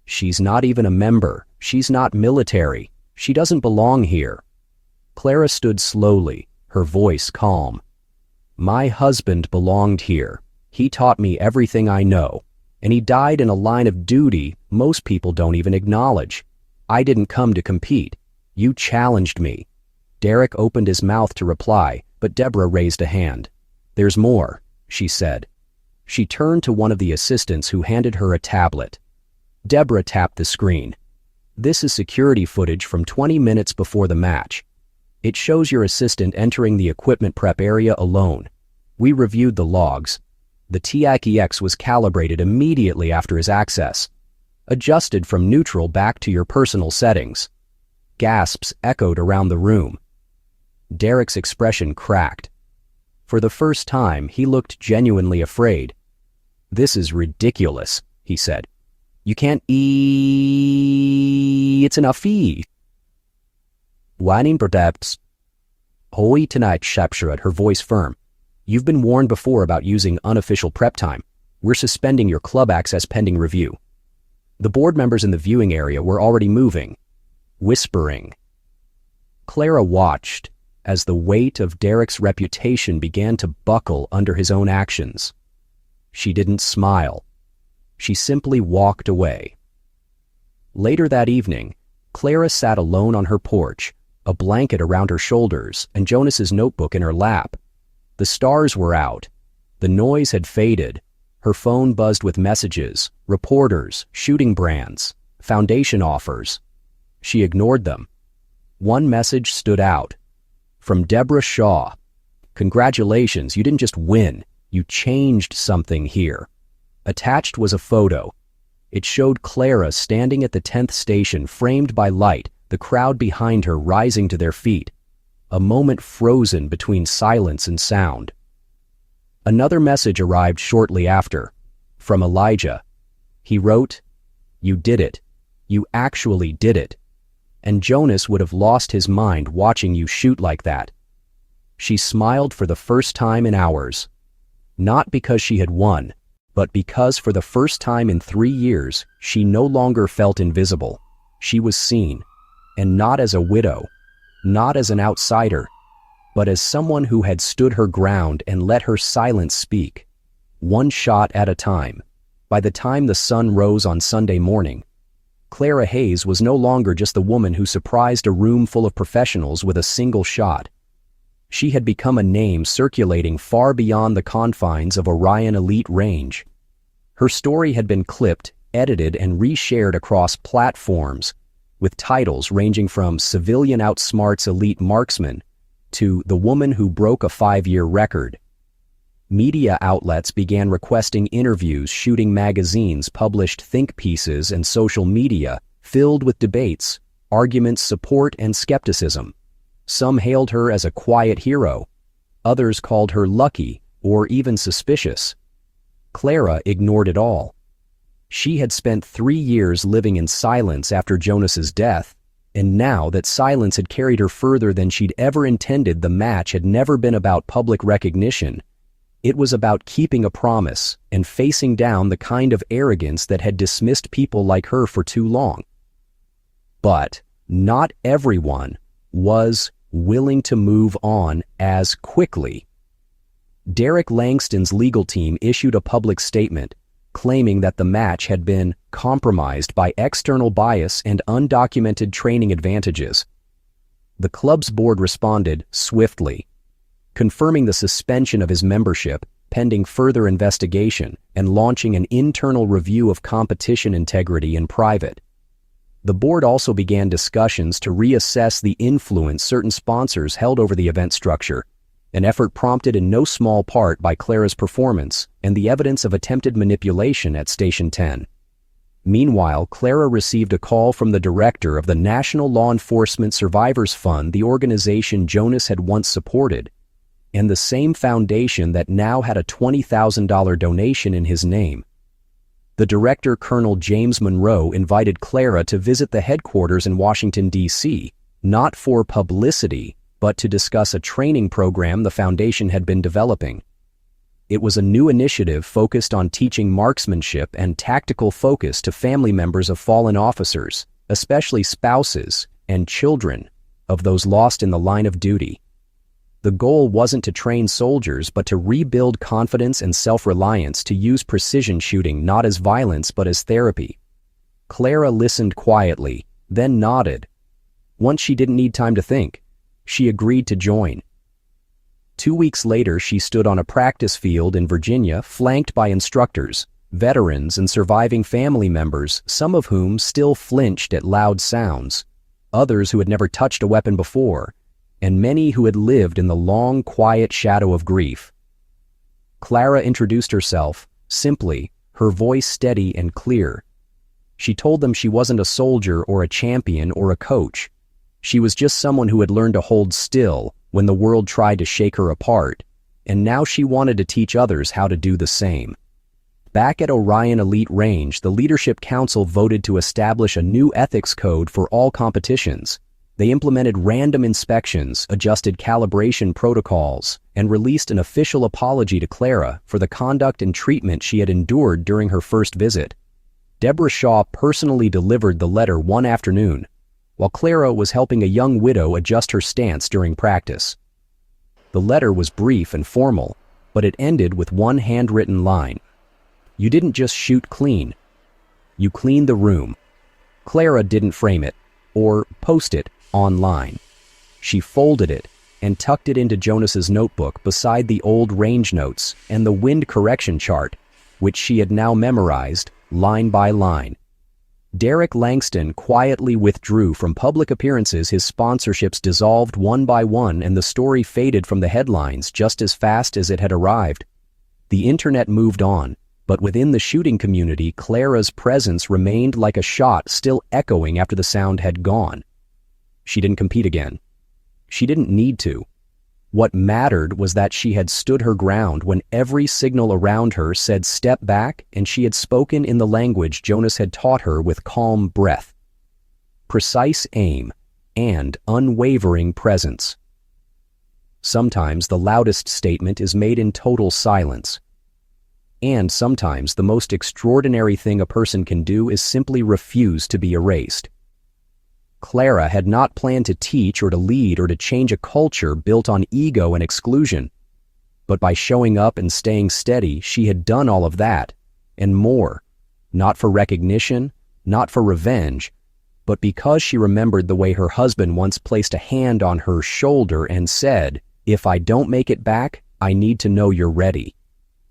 "She's not even a member. She's not military. She doesn't belong here." Clara stood slowly, her voice calm. "My husband belonged here. He taught me everything I know, and he died in a line of duty most people don't even acknowledge. I didn't come to compete. You challenged me." Derek opened his mouth to reply, but Deborah raised a hand. "There's more," she said. She turned to one of the assistants who handed her a tablet. Deborah tapped the screen. "This is security footage from 20 minutes before the match. It shows your assistant entering the equipment prep area alone. We reviewed the logs. The TACEX was calibrated immediately after his access, adjusted from neutral back to your personal settings." Gasps echoed around the room. Derek's expression cracked. For the first time, he looked genuinely afraid. "This is ridiculous," he said. "You can't It's enough fee." "Whining perhaps." "Hoy tonight, Shapshurat," her voice firm. "You've been warned before about using unofficial prep time. We're suspending your club access pending review." The board members in the viewing area were already moving, whispering. Clara watched as the weight of Derek's reputation began to buckle under his own actions. She didn't smile. She simply walked away. Later that evening, Clara sat alone on her porch, a blanket around her shoulders and Jonas's notebook in her lap. The stars were out. The noise had faded. Her phone buzzed with messages, reporters, shooting brands, foundation offers. She ignored them. One message stood out. From Deborah Shaw. "Congratulations, you didn't just win. You changed something here." Attached was a photo. It showed Clara standing at the 10th station, framed by light, the crowd behind her rising to their feet. A moment frozen between silence and sound. Another message arrived shortly after, from Elijah. He wrote, "You did it. You actually did it. And Jonas would have lost his mind watching you shoot like that." She smiled for the first time in hours. Not because she had won, but because for the first time in 3 years, she no longer felt invisible. She was seen, and not as a widow, not as an outsider, but as someone who had stood her ground and let her silence speak. One shot at a time. By the time the sun rose on Sunday morning, Clara Hayes was no longer just the woman who surprised a room full of professionals with a single shot. She had become a name circulating far beyond the confines of Orion Elite Range. Her story had been clipped, edited, and reshared across platforms, with titles ranging from "Civilian Outsmarts Elite Marksman" to "The Woman Who Broke a 5-Year Record." Media outlets began requesting interviews, shooting magazines published think pieces, and social media filled with debates, arguments, support, and skepticism. Some hailed her as a quiet hero. Others called her lucky or even suspicious. Clara ignored it all. She had spent 3 years living in silence after Jonas's death, and now that silence had carried her further than she'd ever intended, the match had never been about public recognition. It was about keeping a promise and facing down the kind of arrogance that had dismissed people like her for too long. But not everyone was willing to move on as quickly. Derek Langston's legal team issued a public statement claiming that the match had been compromised by external bias and undocumented training advantages. The club's board responded swiftly, confirming the suspension of his membership pending further investigation and launching an internal review of competition integrity in private. The board also began discussions to reassess the influence certain sponsors held over the event structure, an effort prompted in no small part by Clara's performance and the evidence of attempted manipulation at Station 10. Meanwhile, Clara received a call from the director of the National Law Enforcement Survivors Fund, the organization Jonas had once supported, and the same foundation that now had a $20,000 donation in his name. The director, Colonel James Monroe, invited Clara to visit the headquarters in Washington, D.C., not for publicity, but to discuss a training program the foundation had been developing. It was a new initiative focused on teaching marksmanship and tactical focus to family members of fallen officers, especially spouses and children of those lost in the line of duty. The goal wasn't to train soldiers but to rebuild confidence and self-reliance, to use precision shooting not as violence but as therapy. Clara listened quietly, then nodded. Once she didn't need time to think, she agreed to join. 2 weeks later, she stood on a practice field in Virginia, flanked by instructors, veterans, and surviving family members, some of whom still flinched at loud sounds, others who had never touched a weapon before, and many who had lived in the long, quiet shadow of grief. Clara introduced herself, simply, her voice steady and clear. She told them she wasn't a soldier or a champion or a coach. She was just someone who had learned to hold still when the world tried to shake her apart, and now she wanted to teach others how to do the same. Back at Orion Elite Range, the Leadership Council voted to establish a new ethics code for all competitions. They implemented random inspections, adjusted calibration protocols, and released an official apology to Clara for the conduct and treatment she had endured during her first visit. Deborah Shaw personally delivered the letter one afternoon, while Clara was helping a young widow adjust her stance during practice. The letter was brief and formal, but it ended with one handwritten line. "You didn't just shoot clean. You cleaned the room." Clara didn't frame it or post it online. She folded it and tucked it into Jonas's notebook beside the old range notes and the wind correction chart, which she had now memorized line by line. Derek Langston quietly withdrew from public appearances. His sponsorships dissolved one by one, and the story faded from the headlines just as fast as it had arrived. The internet moved on, but within the shooting community, Clara's presence remained like a shot still echoing after the sound had gone. She didn't compete again. She didn't need to. What mattered was that she had stood her ground when every signal around her said step back, and she had spoken in the language Jonas had taught her with calm breath. Precise aim and unwavering presence. Sometimes the loudest statement is made in total silence. And sometimes the most extraordinary thing a person can do is simply refuse to be erased. Clara had not planned to teach or to lead or to change a culture built on ego and exclusion. But by showing up and staying steady, she had done all of that, and more. Not for recognition, not for revenge, but because she remembered the way her husband once placed a hand on her shoulder and said, "If I don't make it back, I need to know you're ready."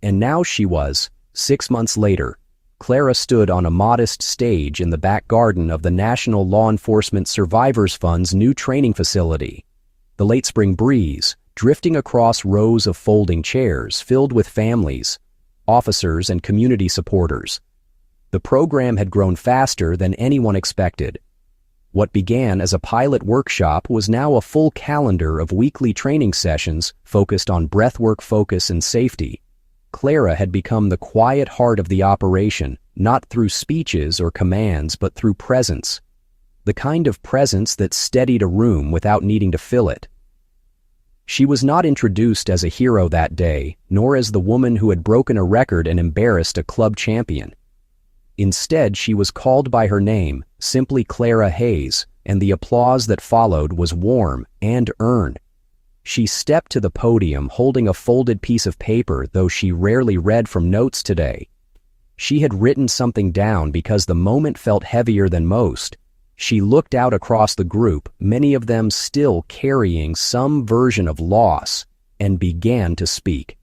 And now she was, 6 months later, Clara stood on a modest stage in the back garden of the National Law Enforcement Survivors Fund's new training facility. The late spring breeze, drifting across rows of folding chairs filled with families, officers, and community supporters. The program had grown faster than anyone expected. What began as a pilot workshop was now a full calendar of weekly training sessions focused on breathwork, focus, and safety. Clara had become the quiet heart of the operation, not through speeches or commands, but through presence. The kind of presence that steadied a room without needing to fill it. She was not introduced as a hero that day, nor as the woman who had broken a record and embarrassed a club champion. Instead, she was called by her name, simply Clara Hayes, and the applause that followed was warm and earned. She stepped to the podium holding a folded piece of paper, though she rarely read from notes today. She had written something down because the moment felt heavier than most. She looked out across the group, many of them still carrying some version of loss, and began to speak.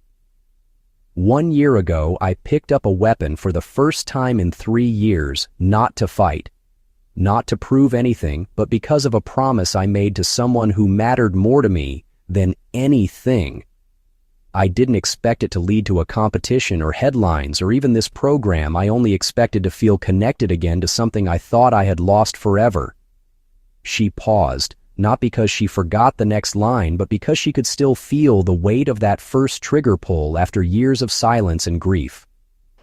"1 year ago, I picked up a weapon for the first time in 3 years, not to fight. Not to prove anything, but because of a promise I made to someone who mattered more to me than anything. I didn't expect it to lead to a competition or headlines or even this program. I only expected to feel connected again to something I thought I had lost forever." She paused, not because she forgot the next line, but because she could still feel the weight of that first trigger pull after years of silence and grief.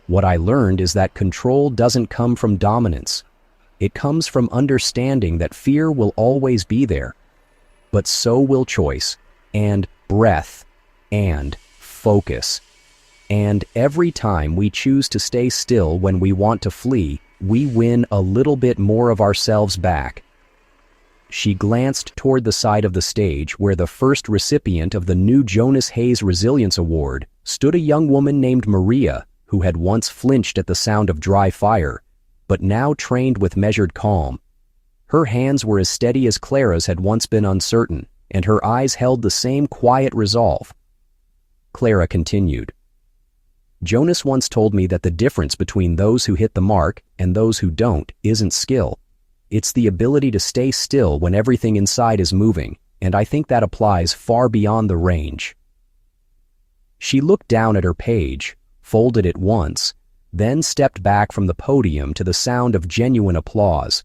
"What I learned is that control doesn't come from dominance. It comes from understanding that fear will always be there, but so will choice, and breath, and focus. And every time we choose to stay still when we want to flee, we win a little bit more of ourselves back." She glanced toward the side of the stage where the first recipient of the new Jonas Hayes Resilience Award stood, a young woman named Maria, who had once flinched at the sound of dry fire, but now trained with measured calm. Her hands were as steady as Clara's had once been uncertain, and her eyes held the same quiet resolve. Clara continued. Jonas once told me that the difference between those who hit the mark and those who don't isn't skill. It's the ability to stay still when everything inside is moving, and I think that applies far beyond the range. She looked down at her page, folded it once, then stepped back from the podium to the sound of genuine applause.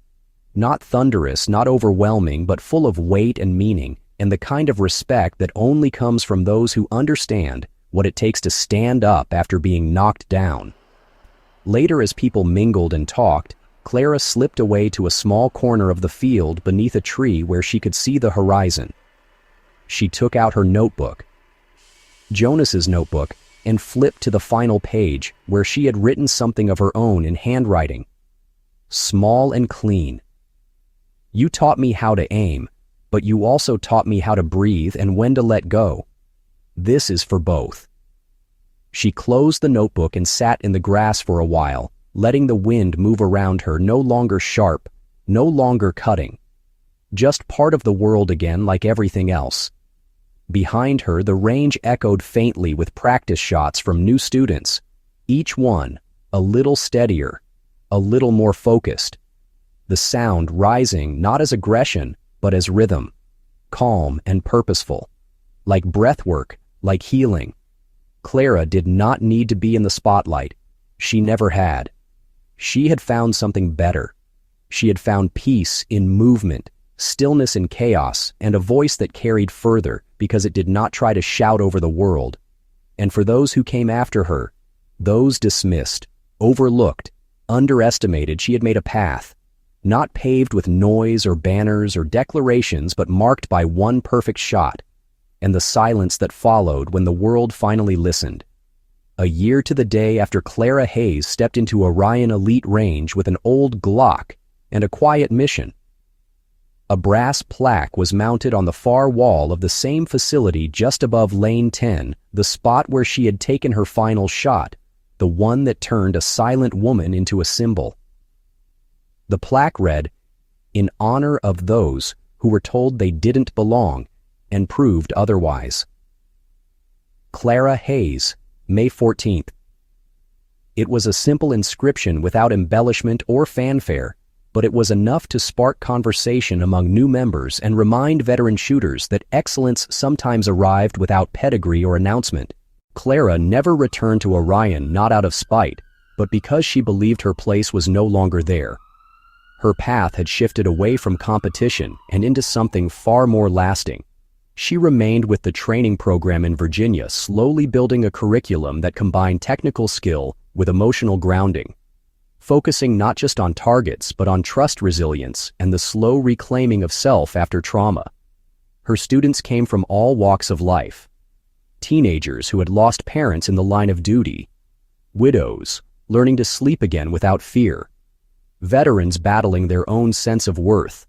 Not thunderous, not overwhelming, but full of weight and meaning, and the kind of respect that only comes from those who understand what it takes to stand up after being knocked down. Later, as people mingled and talked, Clara slipped away to a small corner of the field beneath a tree where she could see the horizon. She took out her notebook, Jonas's notebook, and flipped to the final page where she had written something of her own in handwriting. Small and clean. You taught me how to aim, but you also taught me how to breathe and when to let go. This is for both. She closed the notebook and sat in the grass for a while, letting the wind move around her, no longer sharp, no longer cutting. Just part of the world again, like everything else. Behind her, the range echoed faintly with practice shots from new students, each one a little steadier, a little more focused. The sound rising not as aggression, but as rhythm, calm and purposeful, like breathwork, like healing. Clara did not need to be in the spotlight. She never had. She had found something better. She had found peace in movement, stillness in chaos, and a voice that carried further because it did not try to shout over the world. And for those who came after her, those dismissed, overlooked, underestimated, she had made a path, not paved with noise or banners or declarations, but marked by one perfect shot, and the silence that followed when the world finally listened. A year to the day after Clara Hayes stepped into Orion Elite Range with an old Glock and a quiet mission. A brass plaque was mounted on the far wall of the same facility just above Lane 10, the spot where she had taken her final shot, the one that turned a silent woman into a symbol. The plaque read, "In honor of those who were told they didn't belong and proved otherwise." Clara Hayes, May 14th. It was a simple inscription without embellishment or fanfare, but it was enough to spark conversation among new members and remind veteran shooters that excellence sometimes arrived without pedigree or announcement. Clara never returned to Orion, not out of spite, but because she believed her place was no longer there. Her path had shifted away from competition and into something far more lasting. She remained with the training program in Virginia, slowly building a curriculum that combined technical skill with emotional grounding, focusing not just on targets but on trust, resilience, and the slow reclaiming of self after trauma. Her students came from all walks of life. Teenagers who had lost parents in the line of duty, widows learning to sleep again without fear, veterans battling their own sense of worth.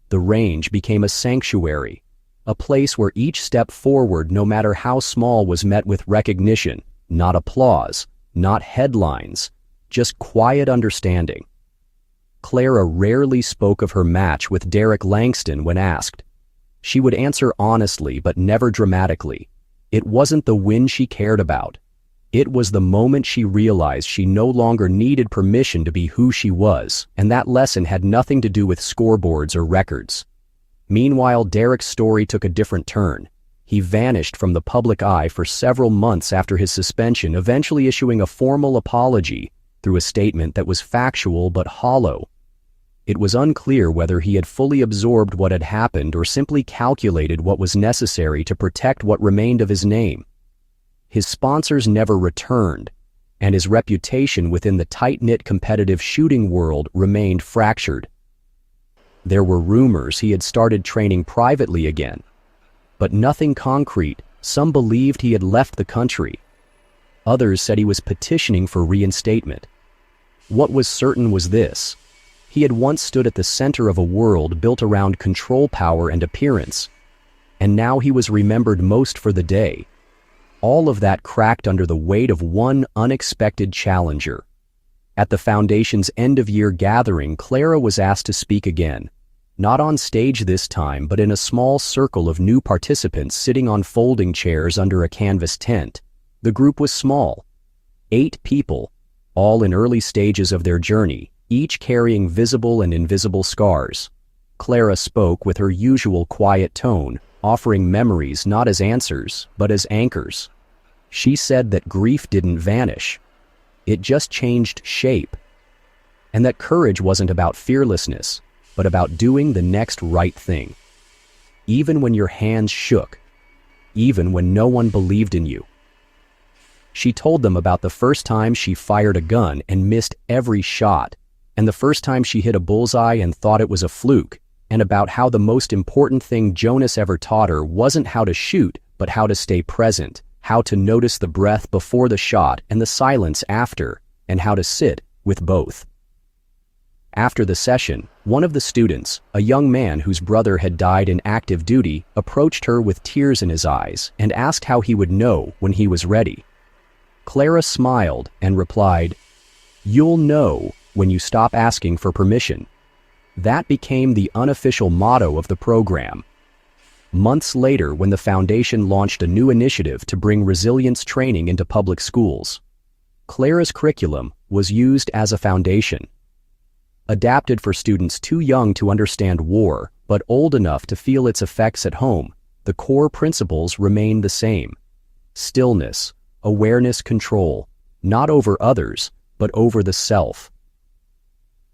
The range became a sanctuary, a place where each step forward, no matter how small, was met with recognition, not applause, not headlines, just quiet understanding. Clara rarely spoke of her match with Derek Langston when asked. She would answer honestly but never dramatically. It wasn't the win she cared about. It was the moment she realized she no longer needed permission to be who she was, and that lesson had nothing to do with scoreboards or records. Meanwhile, Derek's story took a different turn. He vanished from the public eye for several months after his suspension, eventually issuing a formal apology through a statement that was factual but hollow. It was unclear whether he had fully absorbed what had happened or simply calculated what was necessary to protect what remained of his name. His sponsors never returned, and his reputation within the tight-knit competitive shooting world remained fractured. There were rumors he had started training privately again, but nothing concrete. Some believed he had left the country. Others said he was petitioning for reinstatement. What was certain was this: He had once stood at the center of a world built around control power and appearance, and now he was remembered most for the day. All of that cracked under the weight of one unexpected challenger. At the Foundation's end-of-year gathering, Clara was asked to speak again. Not on stage this time, but in a small circle of new participants sitting on folding chairs under a canvas tent. The group was small. 8 people, all in early stages of their journey, each carrying visible and invisible scars. Clara spoke with her usual quiet tone, offering memories not as answers, but as anchors. She said that grief didn't vanish. It just changed shape. And that courage wasn't about fearlessness, but about doing the next right thing. Even when your hands shook, even when no one believed in you. She told them about the first time she fired a gun and missed every shot, and the first time she hit a bullseye and thought it was a fluke, and about how the most important thing Jonas ever taught her wasn't how to shoot, but how to stay present, how to notice the breath before the shot and the silence after, and how to sit with both. After the session, one of the students, a young man whose brother had died in active duty, approached her with tears in his eyes and asked how he would know when he was ready. Clara smiled and replied, "You'll know when you stop asking for permission." That became the unofficial motto of the program. Months later, when the Foundation launched a new initiative to bring resilience training into public schools, Clara's curriculum was used as a foundation. Adapted for students too young to understand war, but old enough to feel its effects at home, the core principles remain the same. Stillness, awareness, control, not over others, but over the self.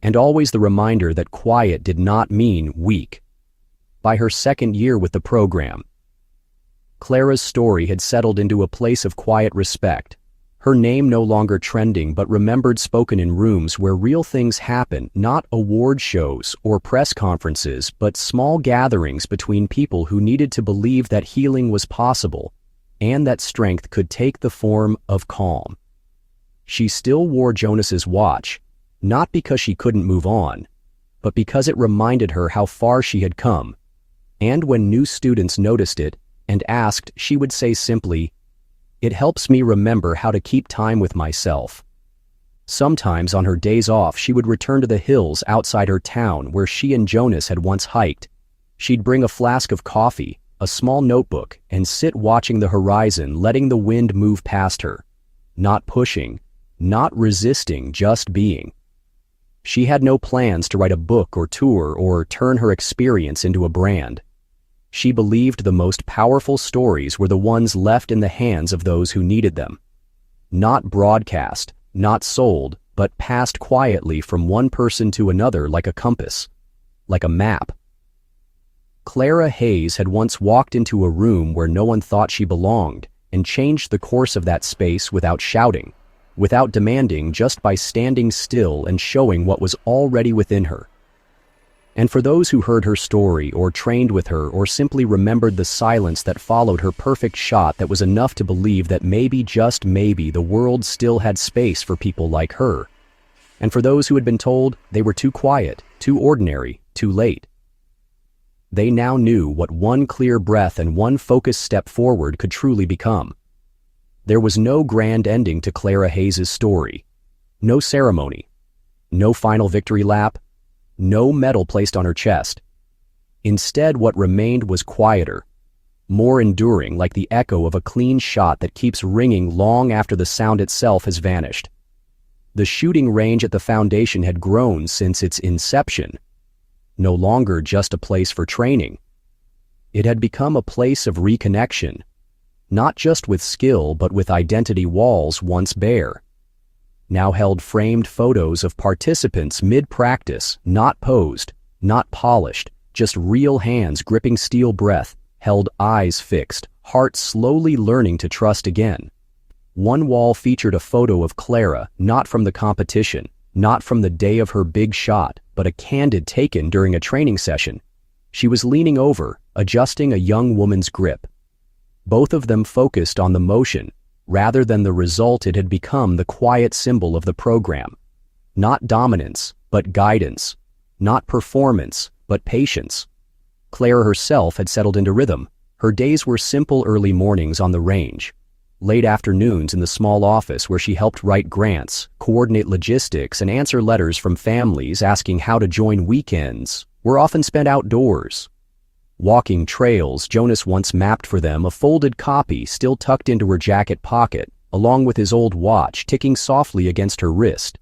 And always the reminder that quiet did not mean weak. By her second year with the program, Clara's story had settled into a place of quiet respect. Her name no longer trending, but remembered, spoken in rooms where real things happen, not award shows or press conferences, but small gatherings between people who needed to believe that healing was possible, and that strength could take the form of calm. She still wore Jonas's watch, not because she couldn't move on, but because it reminded her how far she had come. And when new students noticed it and asked, she would say simply, "It helps me remember how to keep time with myself." Sometimes on her days off, she would return to the hills outside her town where she and Jonas had once hiked. She'd bring a flask of coffee, a small notebook, and sit watching the horizon, letting the wind move past her. Not pushing, not resisting, just being. She had no plans to write a book or tour or turn her experience into a brand. She believed the most powerful stories were the ones left in the hands of those who needed them. Not broadcast, not sold, but passed quietly from one person to another like a compass, like a map. Clara Hayes had once walked into a room where no one thought she belonged and changed the course of that space without shouting, without demanding, just by standing still and showing what was already within her. And for those who heard her story or trained with her or simply remembered the silence that followed her perfect shot, that was enough to believe that maybe, just maybe, the world still had space for people like her. And for those who had been told they were too quiet, too ordinary, too late, they now knew what one clear breath and one focused step forward could truly become. There was no grand ending to Clara Hayes' story. No ceremony. No final victory lap. No medal placed on her chest. Instead, what remained was quieter, more enduring, like the echo of a clean shot that keeps ringing long after the sound itself has vanished. The shooting range at the Foundation had grown since its inception. No longer just a place for training. It had become a place of reconnection, not just with skill but with identity. Walls once bare now held framed photos of participants mid-practice, not posed, not polished, just real hands gripping steel, breath held, eyes fixed, heart slowly learning to trust again. One wall featured a photo of Clara, not from the competition, not from the day of her big shot, but a candid taken during a training session. She was leaning over, adjusting a young woman's grip. Both of them focused on the motion, rather than the result. It had become the quiet symbol of the program. Not dominance, but guidance. Not performance, but patience. Clara herself had settled into rhythm. Her days were simple early mornings on the range, late afternoons in the small office where she helped write grants, coordinate logistics, and answer letters from families asking how to join weekends, were often spent outdoors. Walking trails, Jonas once mapped for them, a folded copy still tucked into her jacket pocket, along with his old watch ticking softly against her wrist.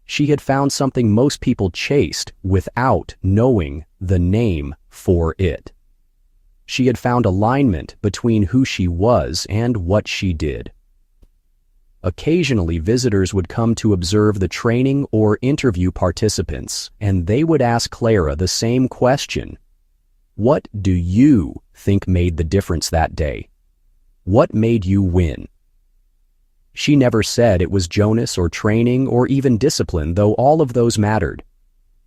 She had found something most people chased without knowing the name for it. She had found alignment between who she was and what she did. Occasionally, visitors would come to observe the training or interview participants, and they would ask Clara the same question. What do you think made the difference that day? What made you win? She never said it was Jonas or training or even discipline, though all of those mattered.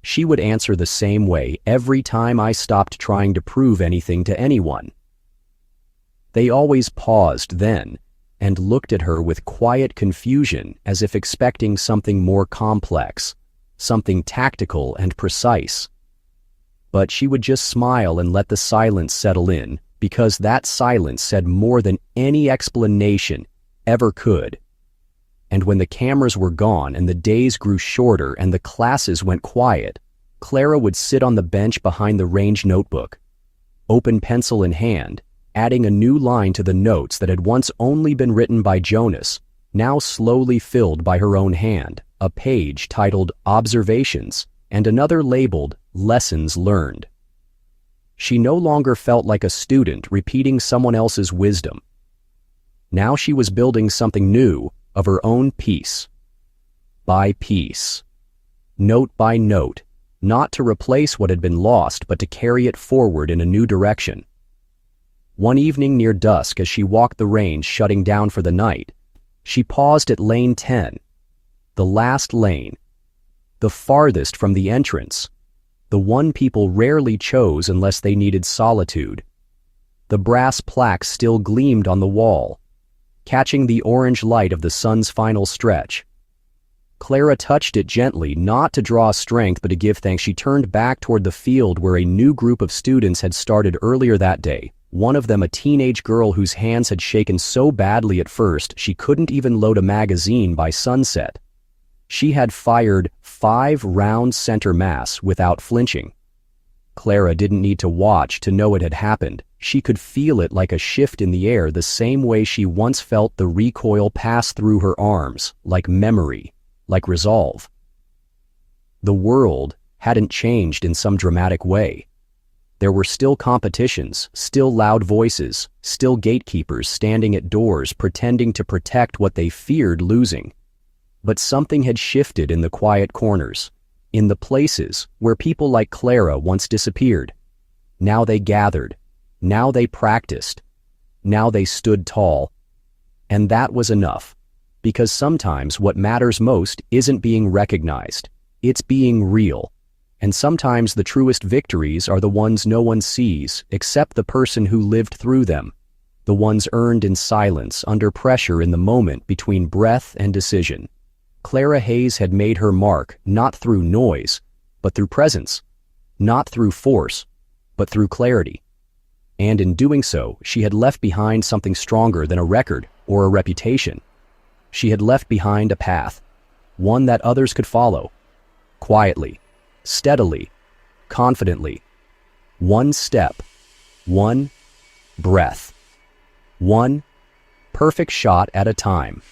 She would answer the same way every time I stopped trying to prove anything to anyone. They always paused then and looked at her with quiet confusion, as if expecting something more complex, something tactical and precise. But she would just smile and let the silence settle in, because that silence said more than any explanation ever could. And when the cameras were gone and the days grew shorter and the classes went quiet, Clara would sit on the bench behind the range notebook, open pencil in hand, adding a new line to the notes that had once only been written by Jonas, now slowly filled by her own hand, a page titled Observations and another labeled Lessons Learned. She no longer felt like a student repeating someone else's wisdom. Now she was building something new of her own piece by piece, note by note, not to replace what had been lost, but to carry it forward in a new direction. One evening near dusk, as she walked the range shutting down for the night, she paused at lane 10, the last lane, the farthest from the entrance, the one people rarely chose unless they needed solitude. The brass plaque still gleamed on the wall, catching the orange light of the sun's final stretch. Clara touched it gently, not to draw strength but to give thanks. She turned back toward the field where a new group of students had started earlier that day, one of them a teenage girl whose hands had shaken so badly at first she couldn't even load a magazine by sunset. She had fired 5 round center mass without flinching. Clara didn't need to watch to know it had happened. She could feel it like a shift in the air, the same way she once felt the recoil pass through her arms, like memory, like resolve. The world hadn't changed in some dramatic way. There were still competitions, still loud voices, still gatekeepers standing at doors pretending to protect what they feared losing. But something had shifted in the quiet corners, in the places where people like Clara once disappeared. Now they gathered. Now they practiced. Now they stood tall. And that was enough, because sometimes what matters most isn't being recognized, it's being real. And sometimes the truest victories are the ones no one sees except the person who lived through them, the ones earned in silence, under pressure in the moment between breath and decision. Clara Hayes had made her mark not through noise, but through presence, not through force, but through clarity. And in doing so, she had left behind something stronger than a record or a reputation. She had left behind a path, one that others could follow, quietly, steadily, confidently, one step, one breath, one perfect shot at a time.